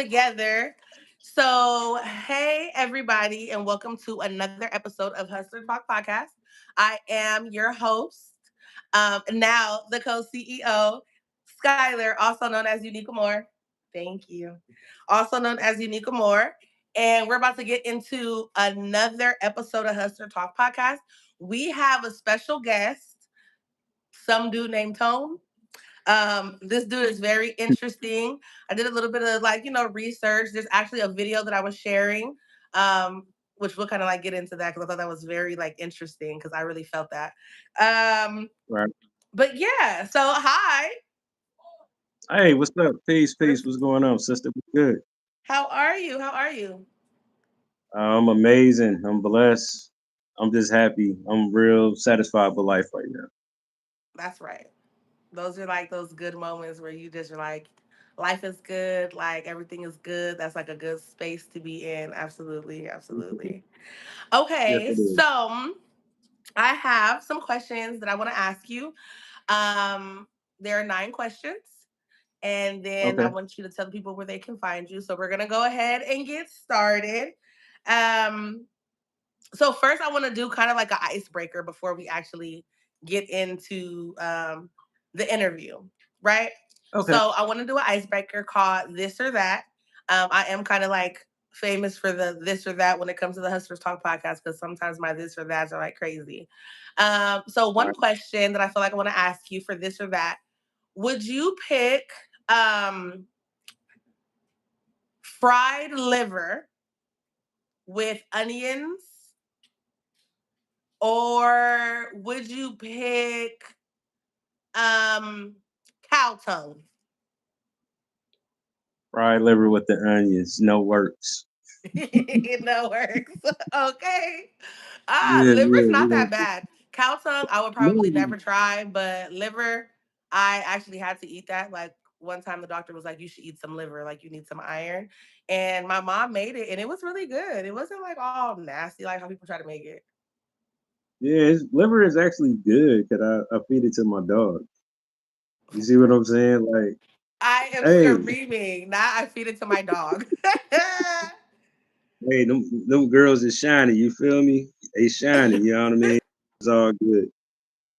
together. So, hey, everybody, and welcome to another episode of Hustler Talk Podcast. I am your host, now the co CEO, Skyler, also known as Unique Amor. Thank you. Also known as Unique Amor. And we're about to get into another episode of Hustler Talk Podcast. We have a special guest, some dude named Tone. This dude is very interesting. I did a little bit of research. There's actually a video that I was sharing, which we'll kind of like get into that because I thought that was very like interesting because I really felt that. Um, Right. but yeah, so hi. Hey, what's up? Peace, peace. What's going on, sister? What's good? How are you? How are you? I'm amazing. I'm blessed. I'm just happy. I'm real satisfied with life right now. That's right. Those are like those good moments where you just are like, life is good, like everything is good. That's like a good space to be in. Absolutely, absolutely. Yes, Okay, it is. so I have some questions that I want to ask you. Um, there are 9 questions, and then I Okay. want you to tell the people where they can find you. So we're gonna go ahead and get started. Um, so first, I want to do kind of like an icebreaker before we actually get into the interview, right? Okay. So I want to do an icebreaker called "This or That." I am kind of like famous for the this or that when it comes to the Hustlers Talk podcast because sometimes my this or that's are like crazy. So All one right. question that I feel like I want to ask you for this or that: would you pick um, fried liver with onions, or would you pick um, cow tongue? Fried liver with the onions. No works. No works. Okay. Yeah, Liver's yeah, not you that know. bad. Cow tongue, I would probably No. never try, but liver, I actually had to eat that. Like one time the doctor was like, you should eat some liver, like you need some iron. And my mom made it and it was really good. It wasn't like all nasty like how people try to make it. Yeah, liver is actually good because I feed it to my dog. You see what I'm saying? Like, I am hey, screaming. Now I feed it to my dog. hey, them girls is shiny. You feel me? They shiny. You know what I mean? It's all good.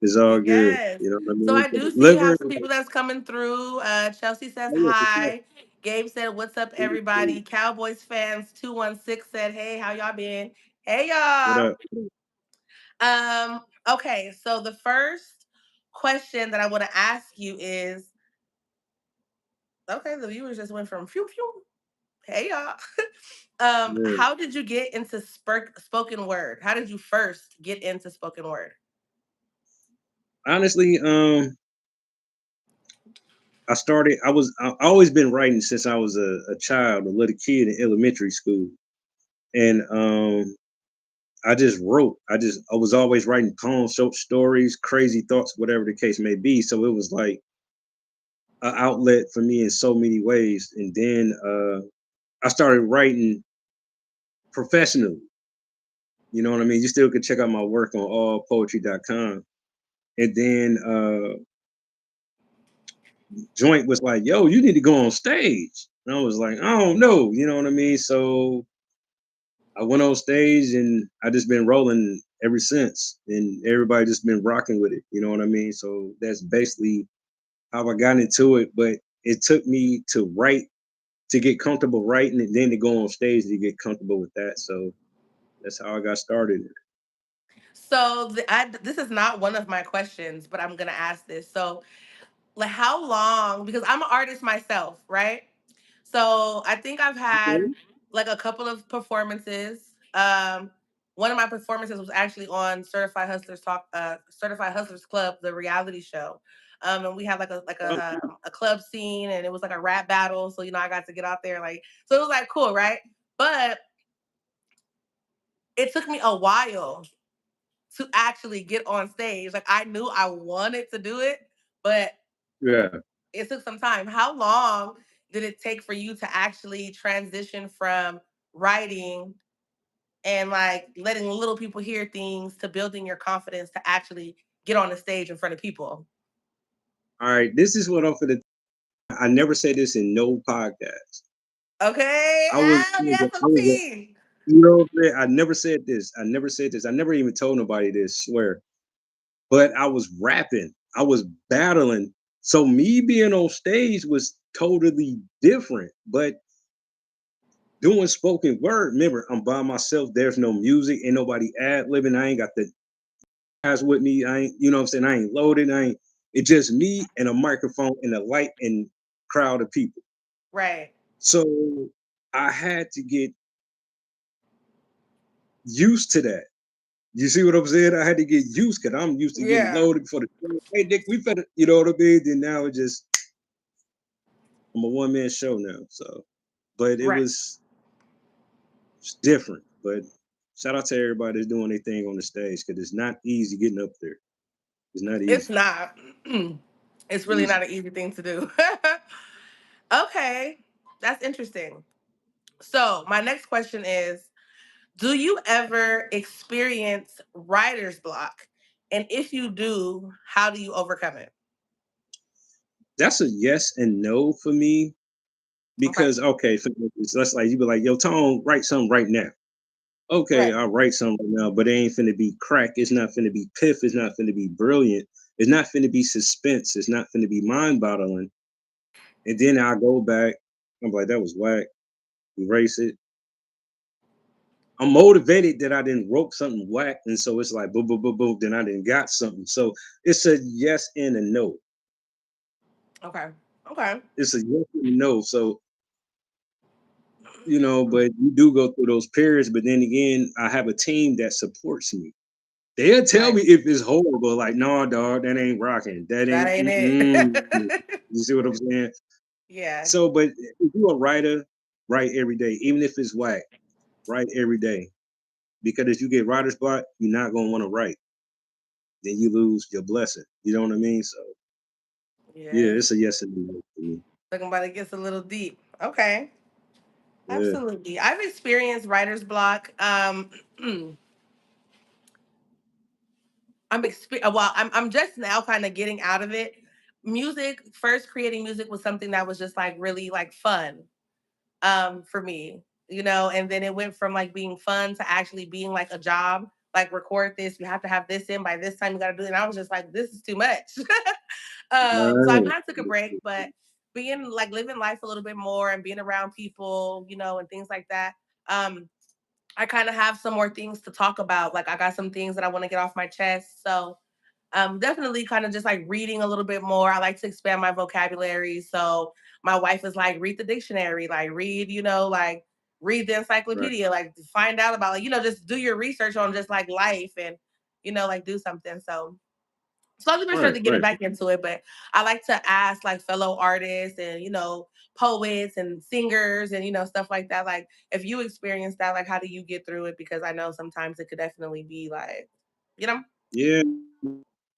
It's all good. Yes. You know what I So mean? I But do see you liver, have some people that's coming through. Chelsea says oh yeah, for sure. hi. Gabe said, "What's up, What everybody?" Cowboys fans 216 said, "Hey, how y'all been?" Hey, y'all. up? Okay, so the first question that I want to ask you is, okay, the viewers just went from phew phew. Hey, y'all. Yeah. How did you get into spoken word? How did you first get into spoken word? Honestly, I always been writing since I was a child, a little kid in elementary school. And I just wrote. I was always writing poems, short stories, crazy thoughts, whatever the case may be. So it was like an outlet for me in so many ways. And then I started writing professionally. You know what I mean? You still could check out my work on allpoetry.com. And then Joint was like, "Yo, you need to go on stage." And I was like, "I don't know," you know what I mean? So I went on stage and I just been rolling ever since, and everybody just been rocking with it. You know what I mean? So that's basically how I got into it. But it took me to write to get comfortable writing, and then to go on stage to get comfortable with that. So that's how I got started. So this is not one of my questions, but I'm gonna ask this. So, like, how long? Because I'm an artist myself, right? So I think I've had Okay. like a couple of performances. One of my performances was actually on Certified Hustlers Club, the reality show. And we had like a club scene, and it was like a rap battle. So I got to get out there, like, so it was like cool, right? But it took me a while to actually get on stage. Like I knew I wanted to do it, but Yeah. it took some time. How long did it take for you to actually transition from writing and like letting little people hear things to building your confidence to actually get on the stage in front of people? All right. This is what I'm gonna. I never say this in no podcast. Okay. I was, Yes, I was, OP. you know what I'm saying? I never said this. I never said this. I never even told nobody this. Swear. But I was rapping. I was battling. So me being on stage was totally different. But doing spoken word, remember, I'm by myself. There's no music. Ain't nobody ad libbing. I ain't got the guys with me. I ain't, you know what I'm saying? I ain't loaded. I ain't. It's just me and a microphone and a light and crowd of people. Right. So I had to get used to that. You see what I'm saying? I had to get used because I'm used to getting Yeah. loaded for the hey Dick, we better, you know what I mean? Then now it just I'm a one man show now. So but it Right. was it's different. But shout out to everybody that's doing their thing on the stage because it's not easy getting up there. It's not It's easy. not. It's really Easy. not an easy thing to do. Okay. That's interesting. So, my next question is, do you ever experience writer's block? And if you do, how do you overcome it? That's a yes and no for me Okay. because okay, for instance, that's like you be like, yo, Tone, write something right now. Okay, Right. I'll write something right now, but it ain't finna be crack. It's not finna be piff. It's not finna be brilliant. It's not finna be suspense. It's not finna be mind boggling. And then I go back. I'm like, that was whack. Erase it. I'm motivated that I didn't wrote something whack, and so it's like boom, boom, boom, boom. Then I didn't got something. So it's a yes and a no. Okay. Okay. It's a yes and a no. So but you do go through those periods. But then again, I have a team that supports me. They'll tell Right. me if it's horrible, like, no, dog, that ain't rocking. That That ain't, ain't you it. see what I'm saying? Yeah. So, but if you're a writer, write every day, even if it's whack, write every day. Because if you get writer's block, you're not going to want to write. Then you lose your blessing. You know what I mean? So, yeah, Yes. it's a yes and no for me. Talking about it gets a little deep. Okay. Yeah, Absolutely. I've experienced writer's block. I'm just now kind of getting out of it. Music, first creating music was something that was just like really like fun for me, and then it went from like being fun to actually being like a job. Like record this, you have to have this in by this time. You got to do it. And I was just like, this is too much. So I right. kind of took a break, but being like living life a little bit more and being around people, and things like that. Um, I kind of have some more things to talk about. Like I got some things that I want to get off my chest. So definitely kind of just like reading a little bit more. I like to expand my vocabulary. So my wife is like, read the dictionary, like read, like read the Right. encyclopedia, like find out about like, just do your research on just like life and, like do something. So slowly but Right. surely getting Right. back into it. But I like to ask like fellow artists and, poets and singers and, stuff like that. Like if you experience that, like how do you get through it? Because I know sometimes it could definitely be like, you know, Yeah.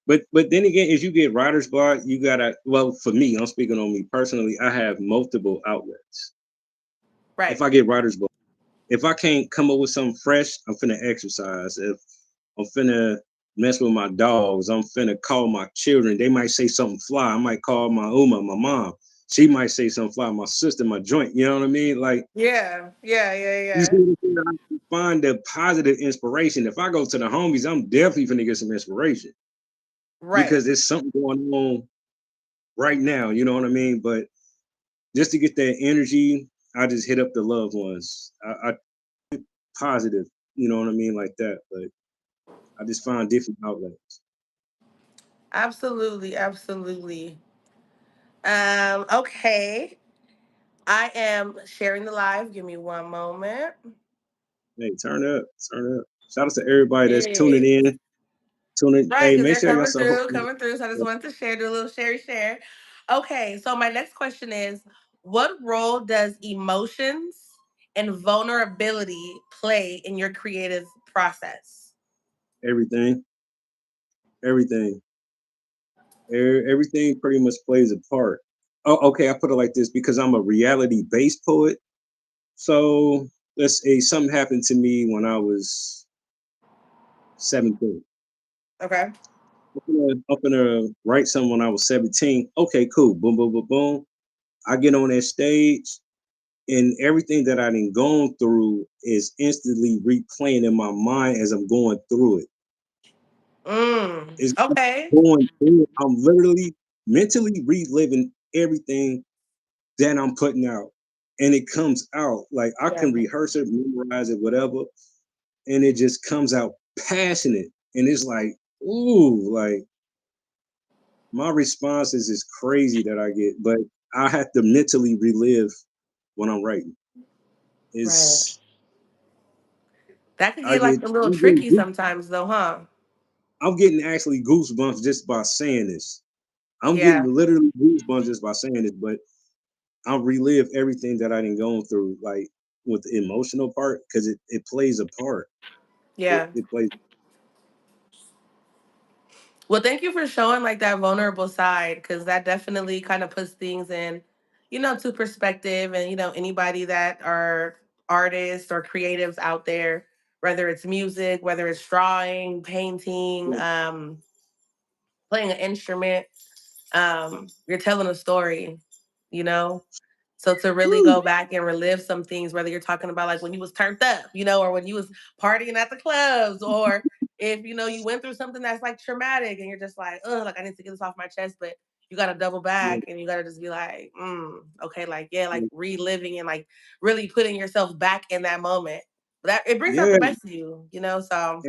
But then again, as you get writer's block, you gotta. Well, for me, I'm speaking on me personally. I have multiple outlets. If right. I get writer's block, if I can't come up with something fresh, I'm finna exercise. If I'm finna mess with my dogs, I'm finna call my children. They might say something fly. I might call my my mom. She might say something fly. My sister, my joint. You know what I mean? Like Yeah, yeah, yeah, you see yeah. what I'm saying? I can find the positive inspiration. If I go to the homies, I'm definitely finna get some inspiration Right. because there's something going on right now. You know what I mean? But just to get that energy, I just hit up the loved ones. I positive, you know what I mean, like that. But I just find different outlets. Absolutely, absolutely. Okay. I am sharing the live. Give me one moment. Hey, turn up. Shout out to everybody that's tuning Yes. in. Tuning. Right, Hey, because make they're sure y'all coming support. through, coming through. So I just wanted to share, do a little share. Okay, so my next question is, what role does emotions and vulnerability play in your creative process? Everything, everything, everything pretty much plays a part. Oh, okay. I put it like this because I'm a reality based poet. So let's say something happened to me when I was 17. Okay. I'm gonna write something when I was 17. Okay, cool. Boom, boom, boom, boom. I get on that stage. and everything that I done gone through is instantly replaying in my mind as I'm going through it. It's Okay. going through it. I'm literally mentally reliving everything that I'm putting out. And it comes out like I Yeah. can rehearse it, memorize it, whatever, and it just comes out passionate. And it's like, ooh, like my responses is crazy that I get, but I have to mentally relive when I'm writing. Right. It's That could I get like get a little tricky sometimes, though, huh? I'm getting actually goosebumps just by saying this. I'm getting Yeah. literally goosebumps just by saying this, but I relive everything that I didn't go through, like with the emotional part, because it plays a part. Yeah. It plays. Well, thank you for showing like that vulnerable side because that definitely kind of puts things in, to perspective. And, anybody that are artists or creatives out there, whether it's music, whether it's drawing, painting, playing an instrument, you're telling a story, you know? So to really Woo, go back and relive some things, whether you're talking about like when you was turned up, or when you was partying at the clubs, or if you went through something that's like traumatic and you're just like, oh, like I need to get this off my chest, but you gotta double yeah, back and you gotta just be like, okay, like yeah, like yeah, reliving and like really putting yourself back in that moment. That it brings out yeah, the best of you. So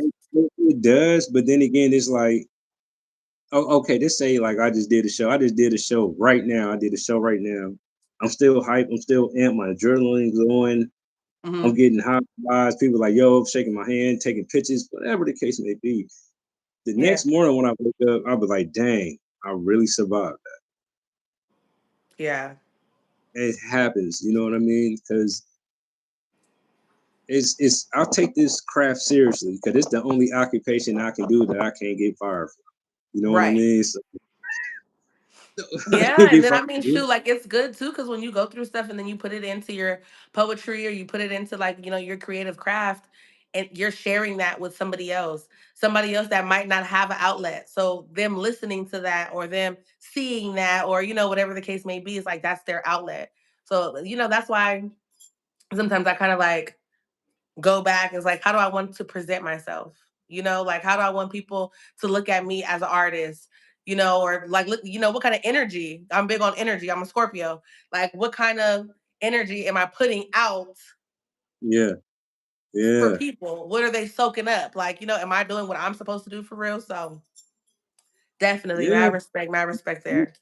it does. But then again, it's like, oh, okay, let's say like I just did a show. I just did a show right now. I did a show right now. I'm still hyped. I'm still amped. My adrenaline's going. I'm mhm, getting hot vibes. People like, yo, shaking my hand, taking pictures, whatever the case may be. The yeah, next morning when I wake up, I'll be like, dang, I really survived yeah, that. It happens, you know what I mean? Because it's I'll take this craft seriously because it's the only occupation I can do that I can't get fired from. You know what I right. mean? So I Yeah, can't and get then fired. I mean, shoot, like it's good too, because when you go through stuff and then you put it into your poetry or you put it into like your creative craft, and you're sharing that with somebody else that might not have an outlet. So them listening to that or them seeing that or whatever the case may be is like that's their outlet. So that's why sometimes I kind of like go back and it's like how do I want to present myself, like how do I want people to look at me as an artist, or like look, what kind of energy. I'm big on energy, I'm a Scorpio. Like what kind of energy am I putting out Yeah, for yeah, people? What are they soaking up? Like, am I doing what I'm supposed to do for real? So definitely yeah, mad respect there.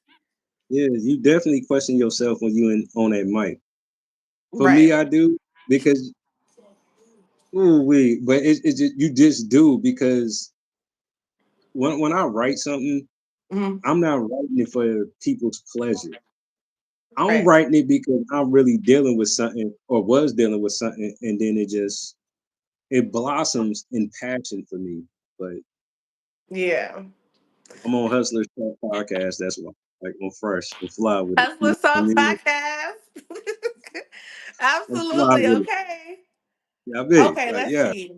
yeah. You definitely question yourself when you in on that mic. For me, Right. I do because ooh wee, but it's just, you just do because when I write something, Hmm. I'm not writing it for people's pleasure. I'm Right. writing it because I'm really dealing with something or was dealing with something, and then it blossoms in passion for me. But Yeah. I'm on Hustlers Talk podcast. That's why, like, I'm fresh. I'm fly with it. That's You know what's what I up, mean? podcast. I'm fly Absolutely. with it. Okay. Yeah, I bet. Okay, Like, let's yeah. see.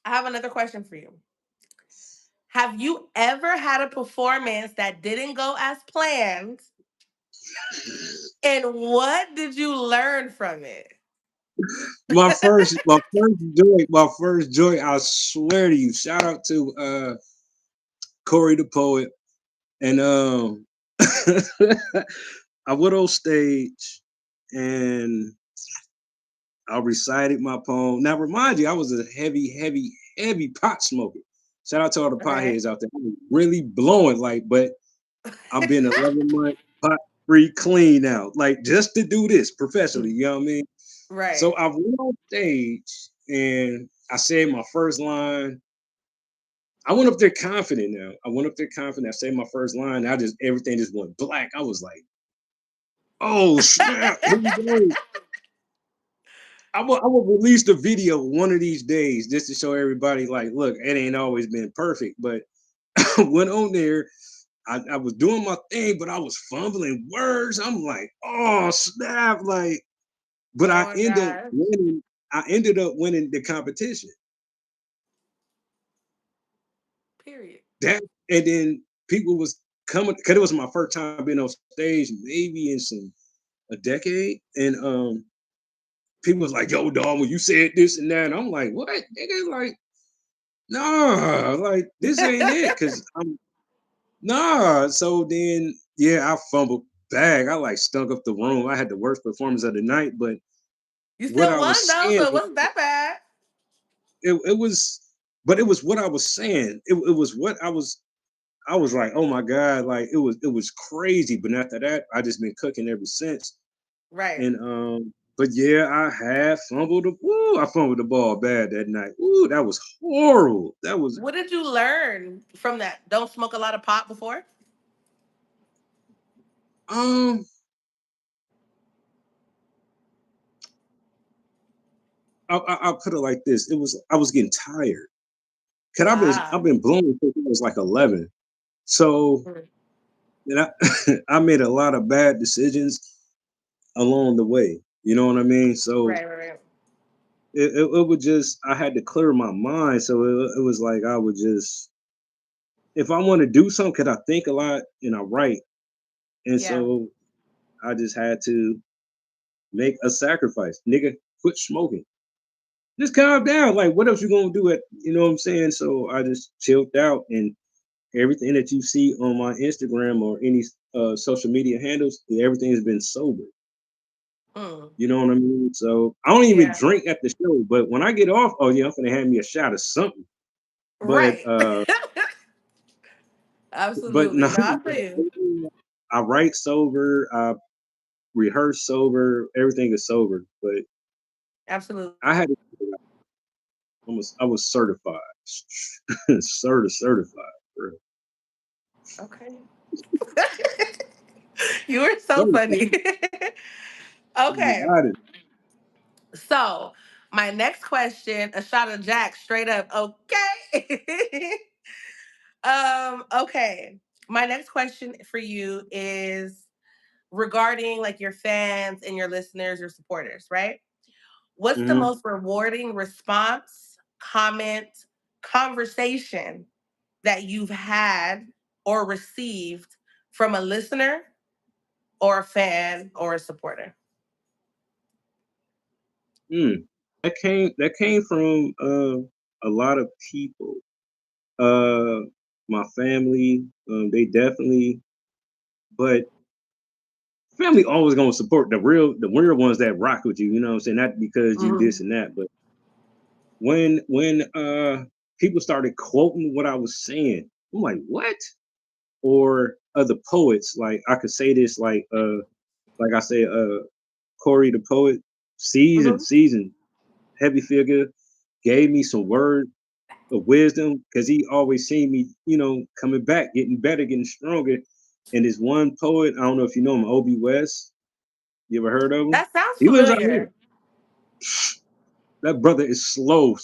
I have another question for you. Have you ever had a performance that didn't go as planned? And what did you learn from it? My first joy. I swear to you. Shout out to Corey the poet, and I went on stage and I recited my poem. Now, remind you, I was a heavy, heavy, heavy pot smoker. Shout out to all the Okay. potheads out there. I was really blowing, like, but I've been 11 months pot free clean now, like just to do this professionally. You know what I mean? So Right. I went on stage and I said my first line. I went up there confident now. I went up there confident. I said my first line. Everything just went black. I was like, oh snap, here we go. I will release the video one of these days just to show everybody, like, look, it ain't always been perfect, but I went on there. I was doing my thing, but I was fumbling words. I'm like, oh snap, like, but Oh my gosh. I ended up winning the competition. Period. That and then people was coming because it was my first time being on stage, maybe in some a decade, and people was like, "Yo, dog, when you said this and that," and I'm like, "What, nigga?" Like, nah, like this ain't it, cause I'm nah. So then, yeah, I fumbled bag. I like stunk up the room. I had the worst performance of the night, but You what still I won was though, saying, so it wasn't that bad. it was, but it was what I was saying. It was what I was like, oh my god, like it was crazy. But after that, I just been cooking ever since. Right. And but yeah, I had fumbled the I fumbled the ball bad that night. Ooh, that was horrible. That was What did you learn from that? Don't smoke a lot of pot before? um I'll put it like this. It was I was getting tired. Cause I've Ah. been blowing since I was like 11. So Mm. and I I made a lot of bad decisions along the way. You know what I mean? So Right, right, right. it would just I had to clear my mind. So it was like I would just if I want to do something, cause I think a lot and I write. And Yeah. so I just had to make a sacrifice. Nigga, quit smoking. Just calm down. Like, what else you gonna do at you know what I'm saying? So I just chilled out and everything that you see on my Instagram or any social media handles, everything has been sober. Mm. You know what I mean? So I don't even Yeah. drink at the show, but when I get off, oh yeah, I'm gonna have me a shot of something. But Right. Absolutely. no, No, I feel you. I write sober, I rehearse sober, everything is sober. But Absolutely. I had to I was certified, certified, bro. Okay. You were so funny. Certified. You Okay. got it. So my next question, a shot of Jack, straight up. Okay. Okay. My next question for you is regarding like your fans and your listeners, your supporters, right? What's the Hmm. most rewarding response, comment, conversation that you've had or received from a listener or a fan or a supporter? Mm. That came from a lot of people. Uh, my family, they definitely, but family always gonna support the real ones that rock with you. You know what I'm saying? Not because you this Mhm. and that, but when people started quoting what I was saying, I'm like, what? Or other poets, like I could say this, like I say, Corey the poet, Mhm. season, heavy figure, gave me some word of wisdom because he always seen me, coming back, getting better, getting stronger. And this one poet, I don't know if you know him, Ob West. You ever heard of him? That sounds He lives out here. familiar. That brother is slow.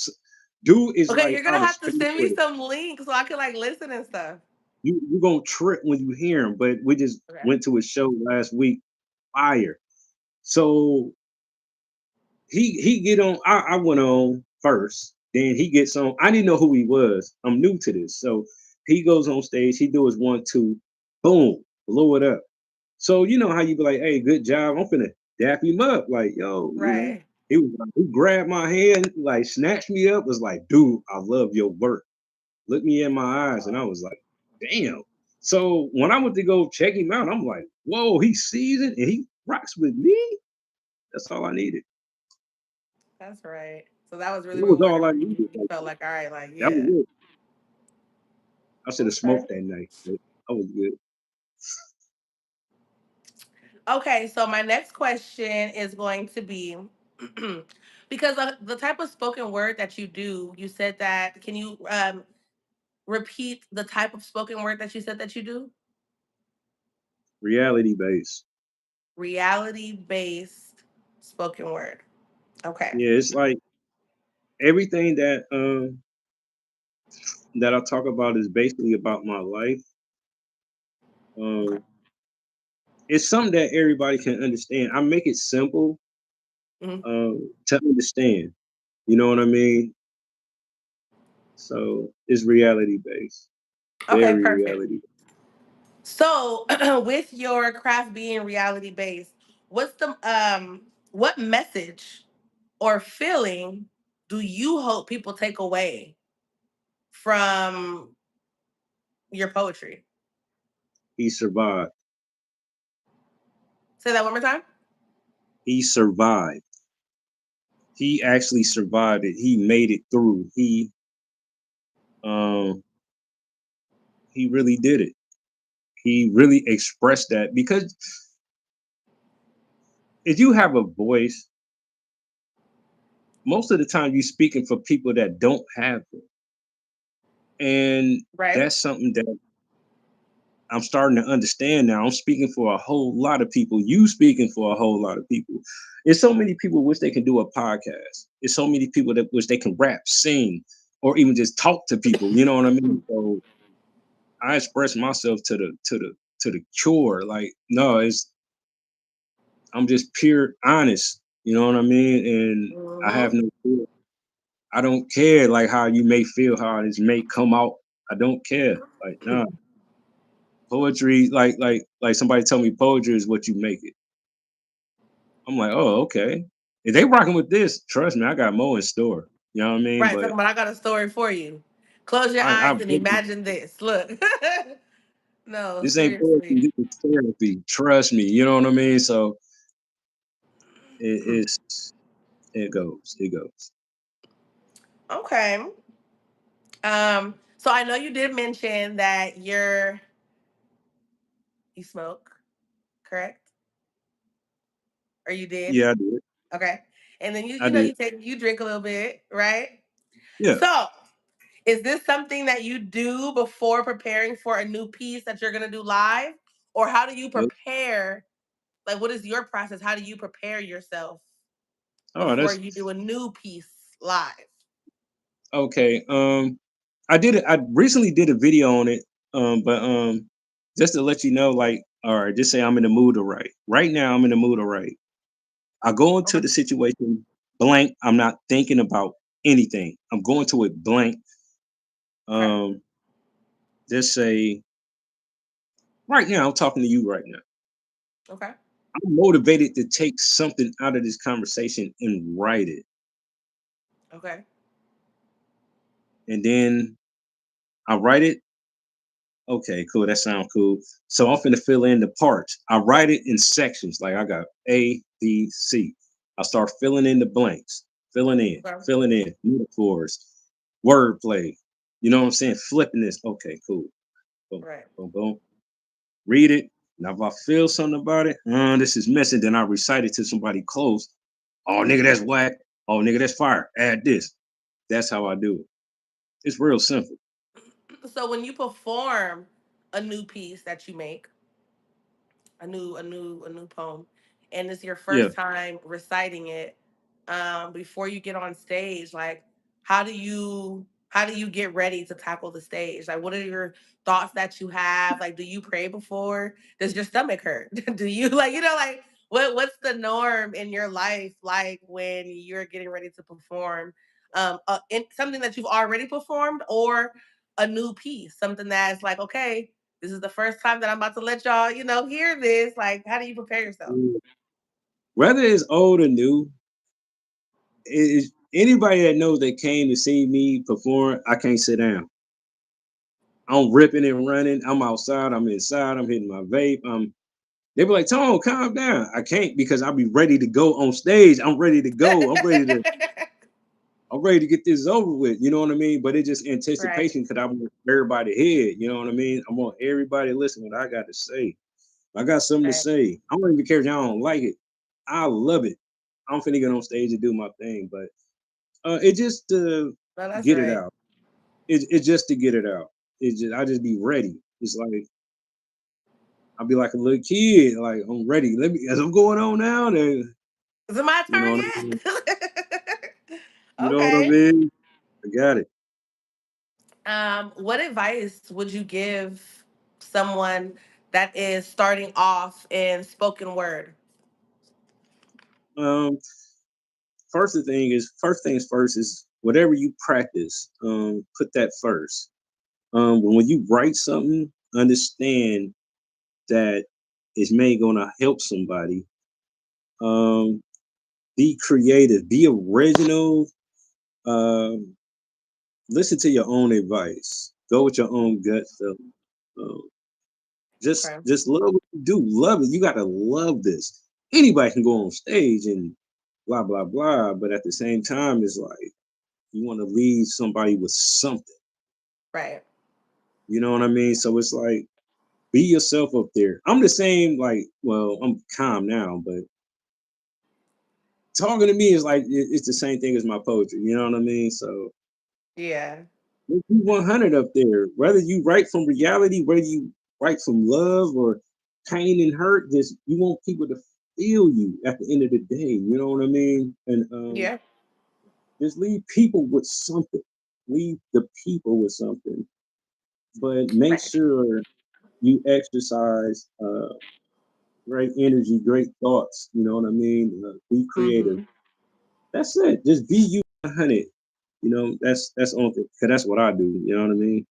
Dude is Okay, like you're out gonna of have to space send me with it. some links so I can like listen and stuff. You gonna trip when you hear him. But we just Okay. went to a show last week. Fire. So he get on. I went on first. Then he gets on. I didn't know who he was. I'm new to this. So he goes on stage. He do his 1 2. Boom. Blow it up. So you know how you be like, hey, good job. I'm finna dap him up. Like, yo, Right. He was like, he grabbed my hand, like snatched me up, was like, dude, I love your work. Look me in my eyes. And I was like, damn. So when I went to go check him out, I'm like, whoa, he's seasoned and he rocks with me. That's all I needed. That's right. So that was really That was all rewarding I for you. needed. You Like, felt like, all right, like, that was yeah. it. I should have Okay. smoked that night, but I was good. Okay, so my next question is going to be because of the type of spoken word that you do, you said that, can you repeat the type of spoken word that you said that you do? Reality based. Reality based spoken word. Okay. Yeah, it's like everything that I talk about is basically about my life. Okay. Um, it's something that everybody can understand. I make it simple Mhm. to understand. You know what I mean? So it's reality based, Okay, very perfect. reality. So, with your craft being reality based, What's the what message or feeling do you hope people take away from your poetry? He survived. Say that one more time. He survived. He actually survived it. He made it through. Um he really did it. He really expressed that because if you have a voice, most of the time you're speaking for people that don't have it. And Right. that's something that I'm starting to understand now. I'm speaking for a whole lot of people. You speaking for a whole lot of people. There's so many people wish they can do a podcast. There's so many people that wish they can rap, sing, or even just talk to people. You know what I mean? So I express myself to the cure. Like, no, it's I'm just pure honest. You know what I mean? And I have Mm-hmm. no fear. I don't care like how you may feel, how this may come out. I don't care. Like, nah. Poetry, like somebody told me poetry is what you make it. I'm like, oh, okay. If they rocking with this, trust me, I got more in store. You know what I mean? Right. But Talking about I got a story for you. Close your I eyes and really, imagine this. Look. No, this ain't poetry, seriously. this is therapy. Trust me. You know what I mean? So it's it goes, it goes. Okay. So I know you did mention that you smoke, correct? Or you did? Yeah, I did. Okay. And then I you know did. you drink a little bit, right? Yeah. So is this something that you do before preparing for a new piece that you're gonna do live? Or how do you Nope. prepare? Like what is your process? How do you prepare yourself Oh, before that's you do a new piece live? okay. I recently did a video on it. But just to let you know, like, all right, just say I'm in the mood to write. Right now I'm in the mood to write. I go into Okay. the situation blank. I'm not thinking about anything. I'm going to it blank. Okay. Um, just say right now, I'm talking to you right now. Okay. I'm motivated to take something out of this conversation and write it. Okay. And then I write it. Okay, cool. That sounds cool. So I'm finna fill in the parts. I write it in sections. Like I got A, B, C. I start filling in the blanks, Okay. filling in metaphors, wordplay. You know what I'm saying? Flipping this. Okay, cool. Boom, Right. boom, boom. Read it. Now if I feel something about it, this is missing. Then I recite it to somebody close. Oh nigga, that's whack. Oh nigga, that's fire. Add this. That's how I do it. It's real simple. So when you perform a new piece that you make, a new poem, and it's your Yeah. first time reciting it, before you get on stage, like how do you get ready to tackle the stage? Like what are your thoughts that you have? Like do you pray before? Does your stomach hurt? Do you like like what's the norm in your life like when you're getting ready to perform in something that you've already performed or a new piece, something that's like, okay, this is the first time that I'm about to let y'all, hear this. Like, how do you prepare yourself? Whether it's old or new, anybody that knows that came to see me perform, I can't sit down. I'm ripping and running. I'm outside. I'm inside. I'm hitting my vape. They be like, Tone, calm down. I can't because I'll be ready to go on stage. I'm ready to go. I'm ready to get this over with. You know what I mean? But it's just Right. anticipation because I want everybody here. You know what I mean? I want everybody to listen to what I got to say. I got something to Right. say. I don't even care if y'all don't like it. I love it. I'm finna get on stage and do my thing, but it just to No, that's get it right. out. It's just to get it out. It's just I just be ready. It's like I'll be like a little kid. Like I'm ready. Let me as I'm going on now. Then Is it my you know turn what I mean. yet? You know what I Okay. mean. I got it. What advice would you give someone that is starting off in spoken word? Um, first things first is whatever you practice. Put that first. When you write something, understand that it's may gonna help somebody Um, be creative, be original. Um, listen to your own advice. Go with your own gut feeling. Um, just Okay. just love what you do. Love it. You gotta love this. Anybody can go on stage and blah blah blah, but at the same time, it's like you want to leave somebody with something. Right. You know what I mean? So it's like be yourself up there. I'm the same. Like, well, I'm calm now, but talking to me is like it's the same thing as my poetry. You know what I mean? So Yeah. let's be 100 up there. Whether you write from reality, whether you write from love or pain and hurt, just you want people to feel you at the end of the day. You know what I mean? And Yeah. just leave people with something. Leave the people with something, but make Right. sure you exercise great energy, great thoughts. You know what I mean? Be creative. Mm-hmm. That's it. Just be you 100. You know, that's on because that's what I do. You know what I mean?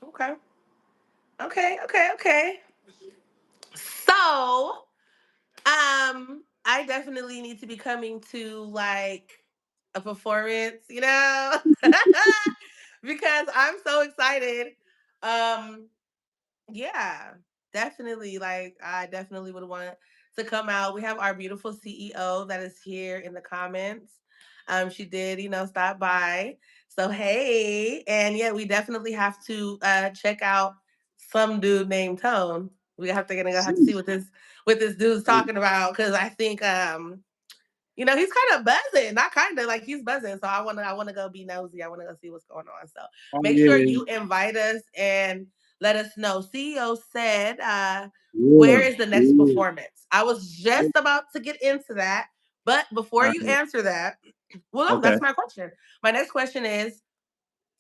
Okay. Okay. Okay. Okay. So, I definitely need to be coming to like a performance, because I'm so excited. Um, Yeah, definitely. Like, I definitely would want to come out. We have our beautiful CEO that is here in the comments. She did, stop by. So hey, and yeah, we definitely have to check out some dude named Tone. We have to gonna go have to see See, what this dude's talking about because I think he's kind of buzzing, not kind of like he's buzzing. So I wanna go be nosy. I wanna go see what's going on. So oh make sure yeah, you invite us and let us know. CEO said, yeah, where is the next yeah. performance? I was just about to get into that, but before All you right. answer that, well, no, Okay. that's my question. My next question is,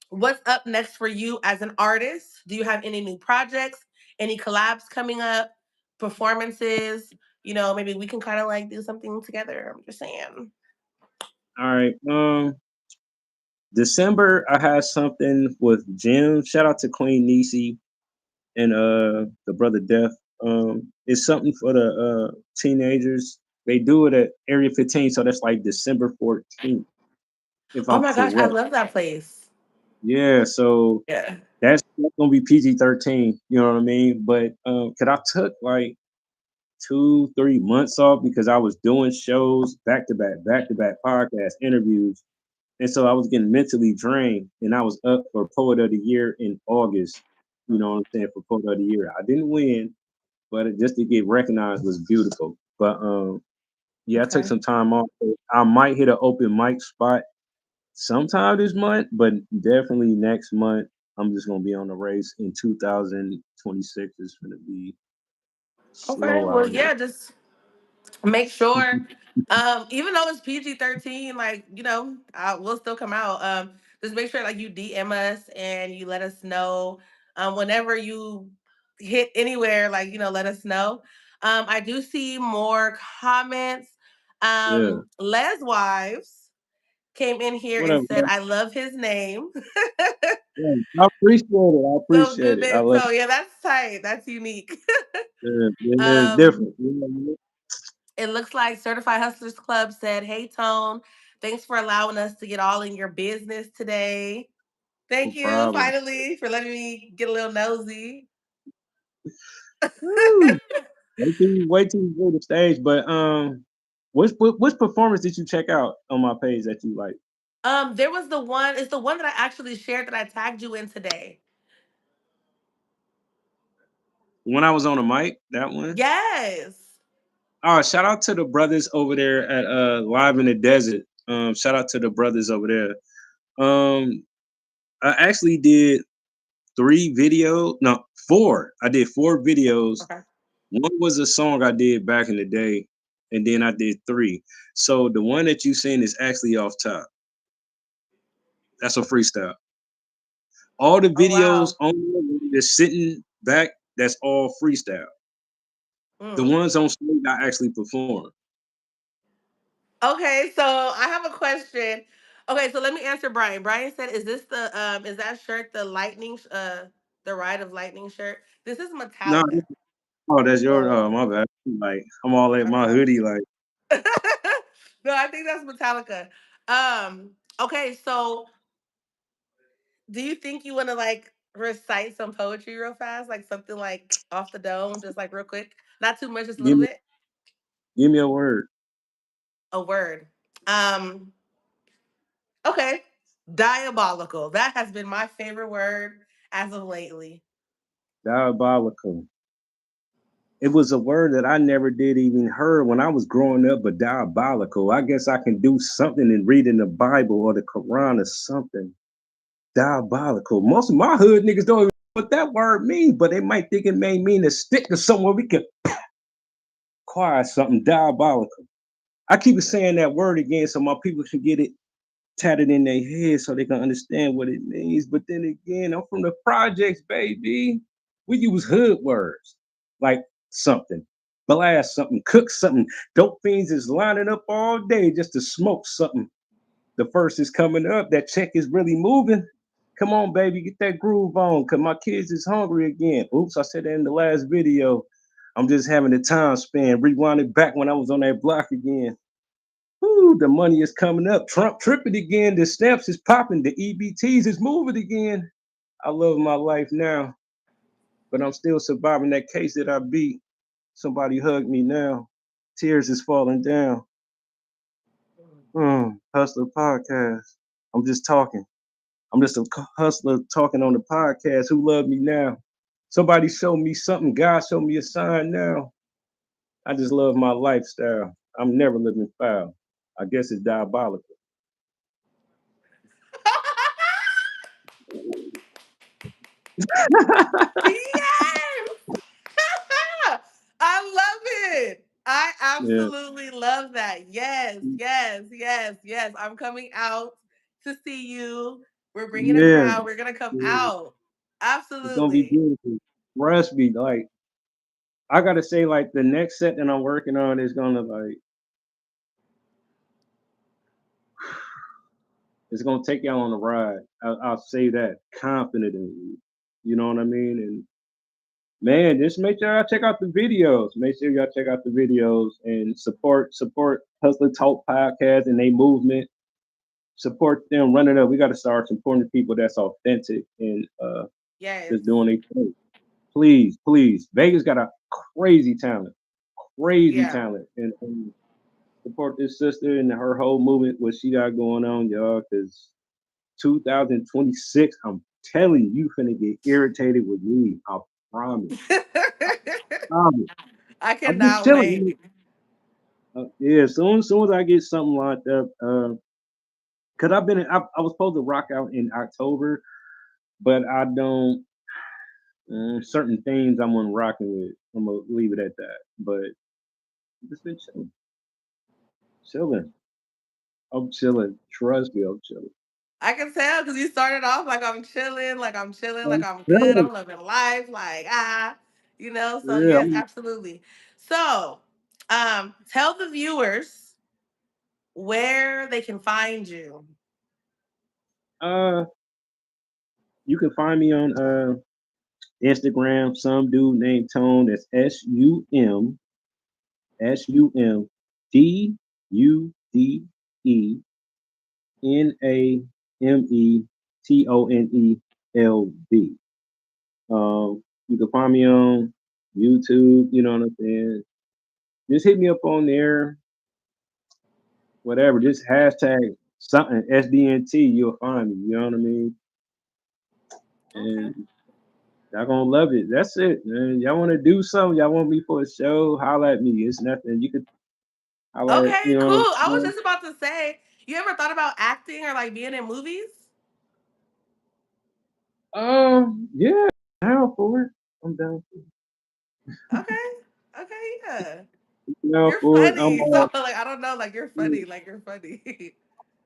what's up next for you as an artist? Do you have any new projects? Any collabs coming up? Performances? Maybe we can kind of like do something together. I'm just saying. All right. December I had something with Jim. Shout out to Queen Niecy and the brother Def. It's something for the teenagers. They do it at Area 15, so that's like December 14th, if Oh I'm my gosh, I correct. love that place. Yeah, so Yeah. that's gonna be PG-13. You know what I mean? But cause I took like 2, 3 months off because I was doing shows back to back podcast interviews. And so I was getting mentally drained and I was up for Poet of the Year in August. You know what I'm saying? For Poet of the Year. I didn't win, but just to get recognized was beautiful. But yeah, I took Okay. some time off. I might hit an open mic spot sometime this month, but definitely next month. I'm just gonna be on the race in 2026. It's gonna be Okay. slow Well, out here. yeah, just make sure. Even though it's PG-13, like, we'll still come out. Just make sure like you DM us and you let us know. Whenever you hit anywhere, like, let us know. I do see more comments. Yeah. Les Wives came in here and Whatever. said, I love his name. Yeah, I appreciate it. I So appreciate good, it. I man. love So yeah, that's tight. That's unique. it. Yeah, it's um, different. You know, It looks like Certified Hustlers Club said, "Hey Tone, thanks for allowing us to get all in your business today. no Thank you problem. finally for letting me get a little nosy." Woo. Wait till you go to stage. But which performance did you check out on my page that you like? There was the one. It's the one that I actually shared that I tagged you in today. When I was on the mic, that one. Yes. Oh, shout out to the brothers over there at Live in the Desert. Shout out to the brothers over there. I actually did 3 videos. No, four. I did 4 videos. Okay. One was a song I did back in the day, and then I did three. So the one that you seen is actually off top. That's a freestyle. All the Oh videos wow. on there that's sitting back, that's all freestyle. The Mm. ones on stage I actually perform. Okay, so I have a question. Okay, so let me answer Brian. Brian said, "Is this is that shirt the lightning the Ride of Lightning shirt? This is No, Metallica." Oh, that's your. So Oh, my bad. Like I'm all at my okay. hoodie. Like No, I think that's Metallica. Okay, so do you think you want to like recite some poetry real fast, like something like off the dome, just like real quick, not too much, just a give little me, bit? give me a word. A word. Um, okay, diabolical. That has been my favorite word as of lately. Diabolical. It was a word that I never did even heard when I was growing up, but diabolical. I guess I can do something in reading the Bible or the Quran or something. Diabolical. Most of my hood niggas don't even know what that word means, but they might think it may mean to stick to somewhere we can acquire something diabolical. I keep saying that word again so my people can get it tatted in their head so they can understand what it means. But then again, I'm from the projects, baby. We use hood words like something, blast something, cook something. Dope fiends is lining up all day just to smoke something. The first is coming up. That check is really moving. Come on, baby, get that groove on, cause my kids is hungry again. Oops, I said that in the last video. I'm just having a time span. Rewind it back when I was on that block again. Woo, the money is coming up. Trump tripping again. The stamps is popping. The EBTs is moving again. I love my life now, but I'm still surviving that case that I beat. Somebody hug me now. Tears is falling down. Hustler podcast. I'm just talking. I'm just a hustler talking on the podcast. Who love me now? Somebody show me something. God show me a sign now. I just love my lifestyle. I'm never living foul. I guess it's diabolical. Yes! I love it. I Yeah, absolutely love that. Yes, yes, yes, yes. I'm coming out to see you. We're bringing a yeah. crowd. We're going to come Yeah. out. It's gonna be Absolutely. beautiful. Trust me, like I gotta say, like the next set that I'm working on is gonna like it's gonna take y'all on a ride. I'll say that confidently. You know what I mean? And man, just make sure y'all check out the videos. Make sure y'all check out the videos and support Hustler Talk podcast and they movement. Support them, run it up. We got to start supporting people that's authentic and Yes. just doing their thing. Please, please. Vegas got a crazy talent, crazy Yeah. talent, and support this sister and her whole movement, what she got going on, y'all. Because 2026, I'm telling you, you finna get irritated with me. I promise. I promise. I I'm just cannot chilling. wait. Yeah, soon as I get something locked up, cause I was supposed to rock out in October, but I don't. Certain things I'm on rocking with. I'm gonna leave it at that. But just been chilling, chilling. I'm chilling. Trust me, I'm chilling. I can tell because you started off like I'm chilling, like I'm chilling, like I'm I'm good, chilling. I'm living life, like So Yeah. yes, absolutely. So, tell the viewers where they can find you. Uh, you can find me on Instagram. Some dude named Tone. That's SUMDUDENAMETONELV. You can find me on YouTube. You know what I'm saying? Just hit me up on there. Whatever. Just hashtag something SDNT. You'll find me. You know what I mean? Okay. And y'all gonna love it. That's it, man. Y'all want to do something? Y'all want me for a show? Holla at me. It's nothing. You could holla at, Okay, you know what I'm cool. I was saying? just about to say, you ever thought about acting or like being in movies? Yeah, I'm down for it. I'm down for it. Okay. Okay, yeah. I'm down You're for it. funny. So like I don't know, like you're funny, like you're funny.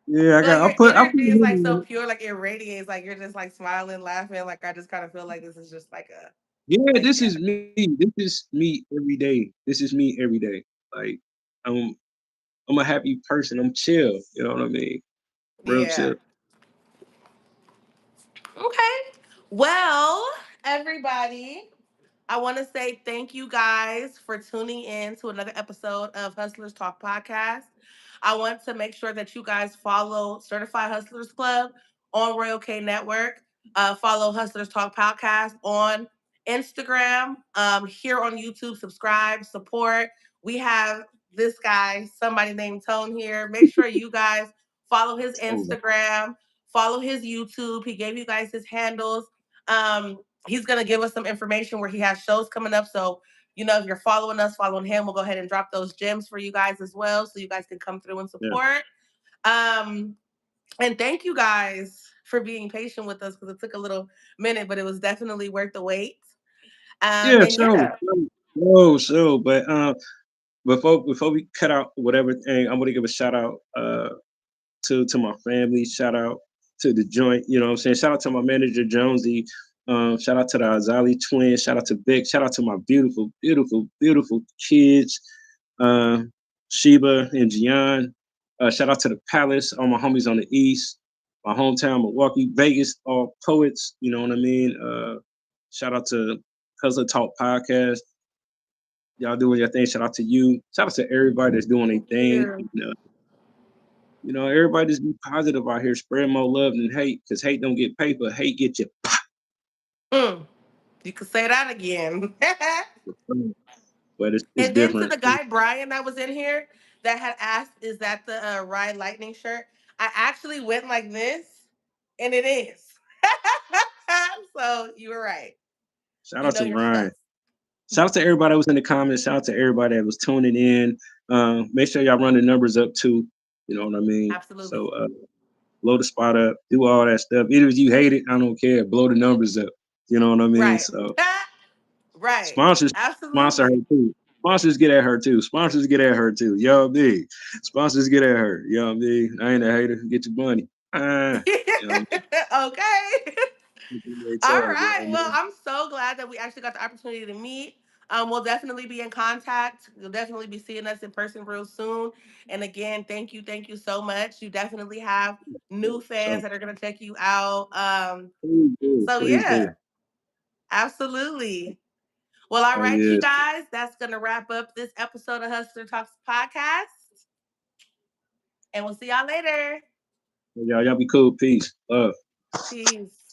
Yeah, But like your I put energy the is hoodie like so on. pure, like it radiates, like you're just like smiling, laughing. Like I just kind of feel like this is just Yeah, like this is me. This is me every day. This is me every day. Like I'm I'm a happy person. I'm chill. You know what I mean? Real yeah. chill. Okay. Well, everybody. I want to say thank you guys for tuning in to another episode of Hustlers Talk Podcast. I want to make sure that you guys follow Certified Hustlers Club on Royal K Network. Follow Hustlers Talk Podcast on Instagram, here on YouTube. Subscribe, support. We have this guy, somebody named Tone here. Make sure you guys follow his Totally. Instagram, follow his YouTube. He gave you guys his handles. He's going to give us some information where he has shows coming up. So, if you're following us, following him, we'll go ahead and drop those gems for you guys as well. So you guys can come through and Yeah. support. Um, and thank you guys for being patient with us because it took a little minute, but it was definitely worth the wait. Yeah, And so yeah, but before we cut out whatever thing, I'm gonna give a shout out to my family. Shout out to the joint. You know what I'm saying? Shout out to my manager Jonesy. Shout out to the Azali twins. Shout out to Vic. Shout out to my beautiful, beautiful, beautiful kids, uh, Sheba and Gian. Shout out to the Palace, all my homies on the East, my hometown, Milwaukee, Vegas, all poets. You know what I mean? Shout out to Hustler Talk Podcast. Y'all doing your thing. Shout out to you. Shout out to everybody that's doing their thank thing. you. Everybody just be positive out here, spread more love than hate, because hate don't get paper, hate get you. Mm, you could say that again. But it's And then to different. the guy Brian that was in here that had asked, "Is that the Ride Lightning shirt?" I actually went like this, and it is. So you were right. Shout You out know to your Ryan. stuff. Shout out to everybody that was in the comments. Shout out to everybody that was tuning in. Make sure y'all run the numbers up too. You know what I mean? So Absolutely. blow the spot up, do all that stuff. Even if you hate it, I don't care. Blow the numbers up. You know what I mean? Right. So Right. sponsors sponsor her Absolutely. too. Sponsors get at her too. Sponsors get at her too. You know what I mean? Sponsors get at her. You know what I mean? I ain't a hater. Get your money. You know what Okay. I mean? All Talk, you know right. what I Well, mean? I'm so glad that we actually got the opportunity to meet. We'll definitely be in contact. You'll definitely be seeing us in person real soon. And again, thank you so much. You definitely have new So fans that are gonna check you out. please do. So Please do. yeah, absolutely. Well, all Oh right, you yeah. guys, that's gonna wrap up this episode of Hustler Talks podcast. And we'll see y'all later. Y'all be cool. Peace. Love. Peace.